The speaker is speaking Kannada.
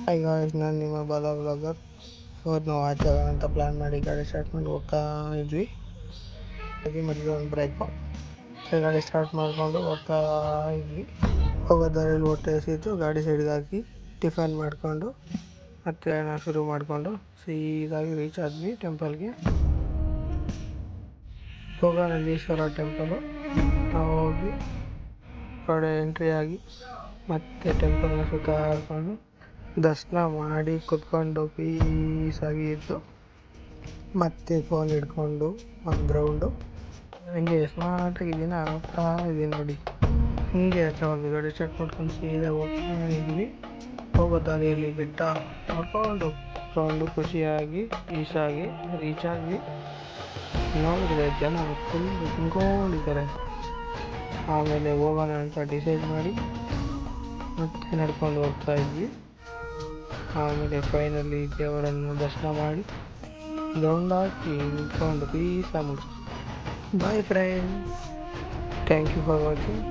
ಹಾಯ್ ಗಾಯ್ಸ್, ನಾನು ನಿಮ್ಮ ಬಾಲ ಬ್ಲಾಗರ್. ಇವತ್ತು ನಾವು ಆಚೆ ಹೋಗೋಣ ಅಂತ ಪ್ಲ್ಯಾನ್ ಮಾಡಿ ಗಾಡಿ ಸ್ಟಾರ್ಟ್ ಮಾಡಿ ಹೋಗ್ತಾ ಇದ್ವಿ. ಮಧ್ಯೆ ಒಂದು ಬ್ರೇಕು, ಗಾಡಿ ಸ್ಟಾರ್ಟ್ ಮಾಡಿಕೊಂಡು ಹೋಗ್ತಾ ಇದ್ವಿ. ಹೋಗೋ ದಾರಿಯಲ್ಲಿ ಹೊಟ್ಟೆ ಹಸಿತು, ಗಾಡಿ ಸೈಡ್ಗೆ ಹಾಕಿ ಟಿಫನ್ ಮಾಡಿಕೊಂಡು ಮತ್ತೆ ಶುರು ಮಾಡಿಕೊಂಡು ಸೀದಾಗಿ ರೀಚ್ ಆದ್ವಿ ಟೆಂಪಲ್ಗೆ. ಭೋಗನಂದೀಶ್ವರ ಟೆಂಪಲು. ನಾವು ಹೋಗಿ ಕಡೆ ಎಂಟ್ರಿ ಆಗಿ ಮತ್ತೆ ಟೆಂಪಲ್ನ ಸುತ್ತಾಡಿಕೊಂಡು ದರ್ಶನ ಮಾಡಿ ಕುತ್ಕೊಂಡು ಪೀಸಾಗಿ ಇದ್ದು ಮತ್ತೆ ಫೋನ್ ಹಿಡ್ಕೊಂಡು ಒಂದು ರೌಂಡು ಹಂಗೆ ಸ್ಮಾರ್ಟಾಗಿದ್ದೀನಿ, ಹೋಗ್ತಾ ಇದ್ದೀನಿ ನೋಡಿ. ಹೀಗೆ ಒಂದು ಗಾಡಿ ಸ್ಟಾರ್ಟ್ ಮಾಡ್ಕೊಂಡು ಸೀದಾ ಹೋಗ್ತಾ ಇದ್ವಿ. ಹೋಗೋ ದಾರಿಯಲ್ಲಿ ಬೆಟ್ಟ ನೋಡ್ಕೊಂಡು ಖುಷಿಯಾಗಿ ಪೀಸಾಗಿ ರೀಚ್ ಆದ್ವಿ. ನೋಡಿದ್ರೆ ಜನ ಫುಲ್ ತುಂಬ್ಕೊಂಡಿದ್ದಾರೆ. ಆಮೇಲೆ ಹೋಗೋಣ ಅಂತ ಡಿಸೈಡ್ ಮಾಡಿ ಮತ್ತೆ ನಡ್ಕೊಂಡು ಹೋಗ್ತಾ ಇದ್ವಿ. ಆಮೇಲೆ ಫೈನಲಿ ದೇವರನ್ನು ದರ್ಶನ ಮಾಡಿ ರೌಂಡ್ ಹಾಕಿ ನಿಂತ್ಕೊಂಡು ಪೀಸಾಗಿ ಮುಗಿಸ್ತೀವಿ. Bye friends, thank you for watching.